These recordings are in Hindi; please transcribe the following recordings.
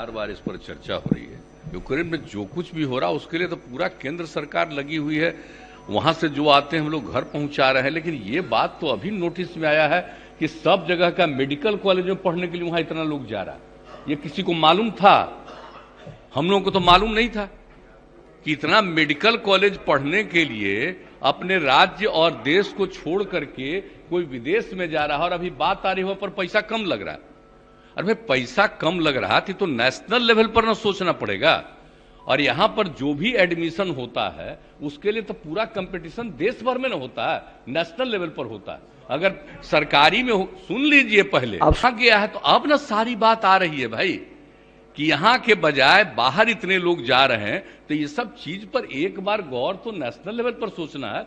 बार बार इस पर चर्चा हो रही है। यूक्रेन में जो कुछ भी हो रहा है उसके लिए तो पूरा केंद्र सरकार लगी हुई है, वहां से जो आते हैं हम लोग घर पहुंचा रहे हैं। लेकिन ये बात तो अभी नोटिस में आया है कि सब जगह का मेडिकल कॉलेज में पढ़ने के लिए वहां इतना लोग जा रहा है। ये किसी को मालूम था? हम लोगों को तो मालूम नहीं था कि इतना मेडिकल कॉलेज पढ़ने के लिए अपने राज्य और देश को छोड़ करके कोई विदेश में जा रहा है। और अभी बात आ रही हो पर पैसा कम लग रहा है। अरे भाई पैसा कम लग रहा थी तो नेशनल लेवल पर ना सोचना पड़ेगा। और यहां पर जो भी एडमिशन होता है उसके लिए तो पूरा कंपटीशन देश भर में ना होता है, नेशनल लेवल पर होता है। अगर सरकारी में सुन लीजिए पहले अब गया है तो अब ना सारी बात आ रही है भाई कि यहां के बजाय बाहर इतने लोग जा रहे हैं। तो ये सब चीज पर एक बार गौर तो नेशनल लेवल पर सोचना है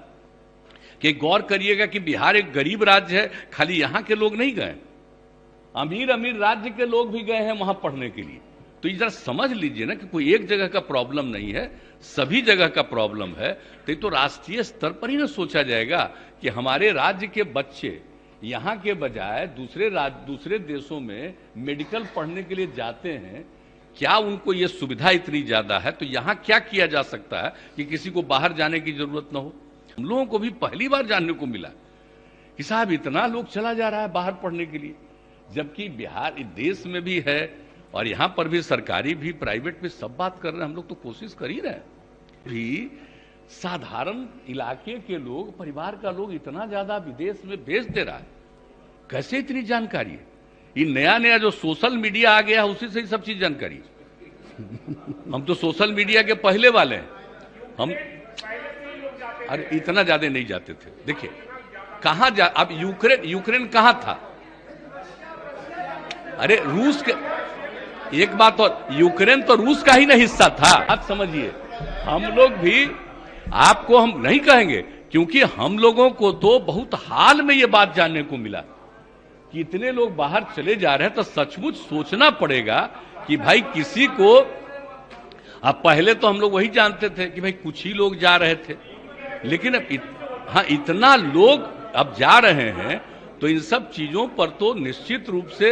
कि गौर करिएगा कि बिहार एक गरीब राज्य है, खाली यहां के लोग नहीं गए, अमीर अमीर राज्य के लोग भी गए हैं वहां पढ़ने के लिए। तो जरा समझ लीजिए ना कि कोई एक जगह का प्रॉब्लम नहीं है, सभी जगह का प्रॉब्लम है। तो राष्ट्रीय स्तर पर ही ना सोचा जाएगा कि हमारे राज्य के बच्चे यहां के बजाय दूसरे देशों में मेडिकल पढ़ने के लिए जाते हैं, क्या उनको ये सुविधा इतनी ज्यादा है? तो यहां क्या किया जा सकता है कि किसी को बाहर जाने की जरूरत ना हो? हम लोगों को भी पहली बार जानने को मिला कि साहब इतना लोग चला जा रहा है बाहर पढ़ने के लिए, जबकि बिहार देश में भी है और यहां पर भी सरकारी भी प्राइवेट भी सब बात कर रहे हैं। हम लोग तो कोशिश कर ही रहे हैं। भी साधारण इलाके के लोग, परिवार का लोग इतना ज्यादा विदेश में भेज दे रहा है, कैसे इतनी जानकारी है? ये नया नया जो सोशल मीडिया आ गया है उसी से ही सब चीज जानकारी है। हम तो सोशल मीडिया के पहले वाले हैं। हम अरे इतना ज्यादा नहीं जाते थे। देखिए कहां जा, अब यूक्रेन कहां था? अरे रूस के, एक बात और, यूक्रेन तो रूस का ही ना हिस्सा था। आप समझिए, हम लोग भी आपको हम नहीं कहेंगे क्योंकि हम लोगों को तो बहुत हाल में ये बात जानने को मिला कि इतने लोग बाहर चले जा रहे हैं। तो सचमुच सोचना पड़ेगा कि भाई किसी को, अब पहले तो हम लोग वही जानते थे कि भाई कुछ ही लोग जा रहे थे, लेकिन अब हाँ इतना लोग अब जा रहे हैं तो इन सब चीजों पर तो निश्चित रूप से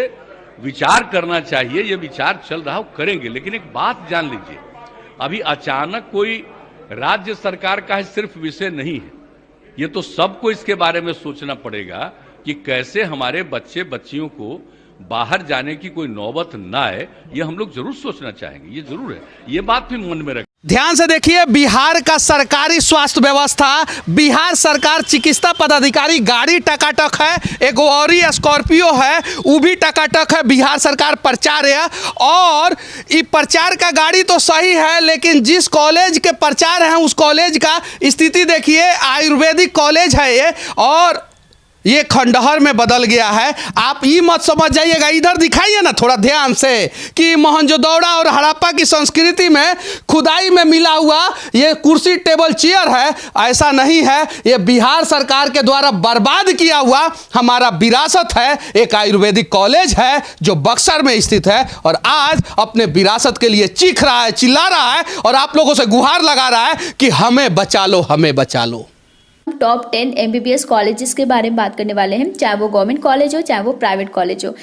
विचार करना चाहिए। ये विचार चल रहा हो करेंगे। लेकिन एक बात जान लीजिए, अभी अचानक कोई राज्य सरकार का सिर्फ विषय नहीं है, ये तो सबको इसके बारे में सोचना पड़ेगा कि कैसे हमारे बच्चे बच्चियों को बाहर जाने की कोई नौबत ना आए। ये हम लोग जरूर सोचना चाहेंगे, ये जरूर है, ये बात भी मन में रखें। ध्यान से देखिए, बिहार का सरकारी स्वास्थ्य व्यवस्था, बिहार सरकार चिकित्सा पदाधिकारी गाड़ी टकाटक है, एक और स्कॉर्पियो है वो भी टकाटक है। बिहार सरकार प्रचार्य, और ये प्रचार का गाड़ी तो सही है, लेकिन जिस कॉलेज के प्रचार हैं उस कॉलेज का स्थिति देखिए, आयुर्वेदिक कॉलेज है ये, और ये खंडहर में बदल गया है। आप ये मत समझ जाइएगा, इधर दिखाइए ना थोड़ा ध्यान से कि मोहनजोदड़ो और हड़प्पा की संस्कृति में खुदाई में मिला हुआ ये कुर्सी टेबल चेयर है, ऐसा नहीं है। ये बिहार सरकार के द्वारा बर्बाद किया हुआ हमारा विरासत है। एक आयुर्वेदिक कॉलेज है जो बक्सर में स्थित है और आज अपने विरासत के लिए चीख रहा है, चिल्ला रहा है और आप लोगों से गुहार लगा रहा है कि हमें बचा लो, हमें बचा लो। टॉप 10 MBBS कॉलेजेस के बारे में बात करने वाले हैं, चाहे वो गवर्नमेंट कॉलेज हो चाहे वो प्राइवेट कॉलेज हो।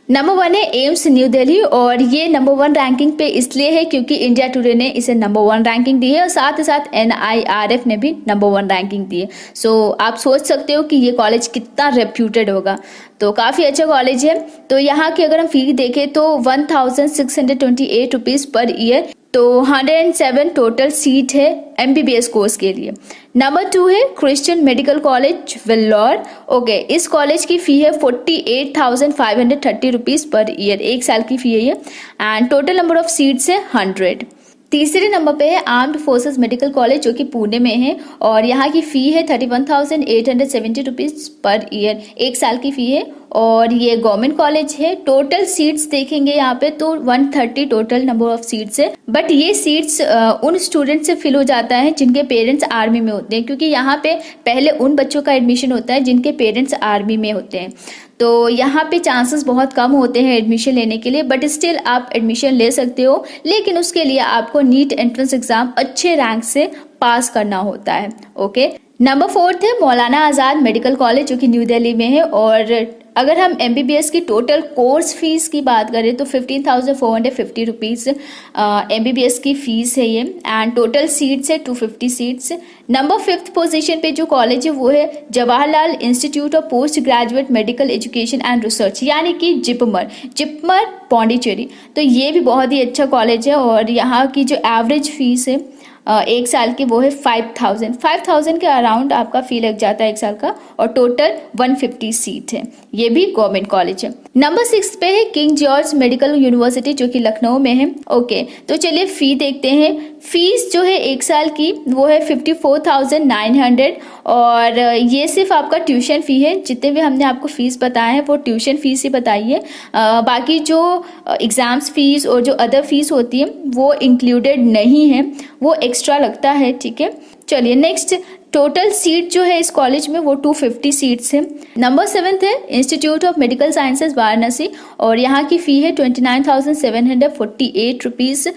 नंबर 1 है एम्स न्यू दिल्ली, और ये नंबर 1 रैंकिंग पे इसलिए है क्योंकि इंडिया टुडे ने इसे नंबर 1 रैंकिंग दी है और साथ ही साथ NIRF ने भी नंबर 1 रैंकिंग दी है। सो आप सोच सकते हो कि ये कॉलेज कितना रेप्यूटेड होगा। तो काफ़ी अच्छा कॉलेज है। तो यहाँ की अगर हम फी देखें तो 1628 रुपीज़ पर ईयर, तो 107 टोटल सीट है MBBS कोर्स के लिए। नंबर 2 है Christian medical college Vellore. Okay, इस कॉलेज की फ़ी है 48,530 रुपीज़ पर ईयर, 1 साल की फ़ी है ये, and total number of seats है 100। तीसरे नंबर पे है आर्म्ड फोर्सेस मेडिकल कॉलेज जो कि पुणे में है, और यहाँ की फ़ी है 31,870 रुपीज़ पर ईयर, 1 साल की फ़ी है, और ये गवर्नमेंट कॉलेज है। टोटल सीट्स देखेंगे यहाँ पे तो 130 टोटल नंबर ऑफ सीट्स है, बट ये सीट्स उन स्टूडेंट से फिल हो जाता है जिनके पेरेंट्स आर्मी में होते हैं, क्योंकि यहाँ पे पहले उन बच्चों का एडमिशन होता है जिनके पेरेंट्स आर्मी में होते हैं। तो यहाँ पे चांसेस बहुत कम होते हैं एडमिशन लेने के लिए, बट स्टिल आप एडमिशन ले सकते हो, लेकिन उसके लिए आपको नीट एंट्रेंस एग्जाम अच्छे रैंक से पास करना होता है। ओके, नंबर 4 है मौलाना आज़ाद मेडिकल कॉलेज जो कि न्यू दिल्ली में है, और अगर हम MBBS की टोटल कोर्स फीस की बात करें तो 15,450 रुपीज़ MBBS की फ़ीस है ये, एंड टोटल सीट्स है 250 सीट्स। नंबर 5th पोजीशन पे जो कॉलेज है वो है Jawaharlal institute of post graduate medical education and research, यानी कि जिपमर पौंडीचेरी। तो ये भी बहुत ही अच्छा कॉलेज है और यहाँ की जो एवरेज फीस है एक साल की वो है 5,000 के अराउंड आपका फी लग जाता है एक साल का, और टोटल 150 सीट है। ये भी गवर्नमेंट कॉलेज है। नंबर 6 पे है किंग जॉर्ज मेडिकल यूनिवर्सिटी जो कि लखनऊ में है। ओके, तो चलिए फी देखते हैं। फीस जो है एक साल की वो है 54,900, और ये सिर्फ आपका ट्यूशन फी है। जितने भी हमने आपको फीस बताए हैं वो ट्यूशन फीस ही बताई है, बाकी जो एग्जाम्स फीस और जो अदर फीस होती है वो इंक्लूडेड नहीं है, वो एक्स्ट्रा लगता है। ठीक है, चलिए नेक्स्ट। टोटल सीट जो है इस कॉलेज में वो 250 सीट्स है। नंबर 7 है institute of medical sciences Varanasi, और यहाँ की फ़ी है 29,748 रुपीज़,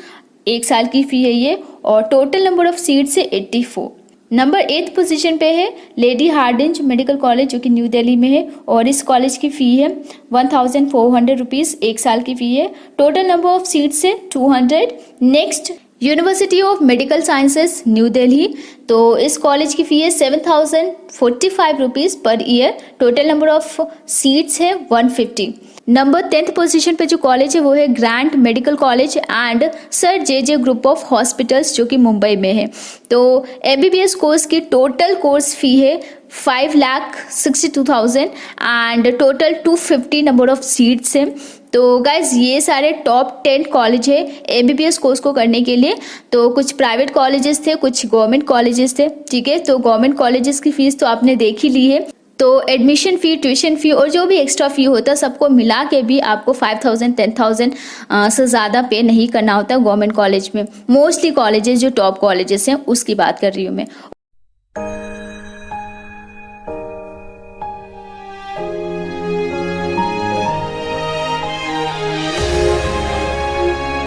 एक साल की फ़ी है ये, और टोटल नंबर ऑफ सीट्स है 84। नंबर 8 पोजीशन पे है लेडी हार्डिंज मेडिकल कॉलेज जो कि न्यू दिल्ली में है, और इस कॉलेज की फ़ी है 1,400 रुपीज़, एक साल की फ़ी है। टोटल नंबर ऑफ सीट्स है 200। Next university of medical sciences new Delhi, तो इस कॉलेज की फ़ी है 7,045 rupees per year, total number of seats है 150। नंबर 10th पोजीशन पे जो कॉलेज है वो है grand medical college and sir J group of hospitals जो कि मुंबई में है। तो MBBS कोर्स की टोटल कोर्स फ़ी है 5,62,000 and total 250 number of seats हैं। तो गाइज ये सारे टॉप 10 कॉलेज है MBBS कोर्स को करने के लिए। तो कुछ प्राइवेट कॉलेजेस थे, कुछ गवर्नमेंट कॉलेजेस थे। ठीक है, तो गवर्नमेंट कॉलेजेस की फ़ीस तो आपने देख ही ली है। तो एडमिशन फ़ी, ट्यूशन फ़ी और जो भी एक्स्ट्रा फ़ी होता है सबको मिला के भी आपको 5,000 10,000 से ज़्यादा पे नहीं करना होता गवर्नमेंट कॉलेज में। मोस्टली कॉलेजेस जो टॉप कॉलेजेस हैं उसकी बात कर रही हूँ मैं।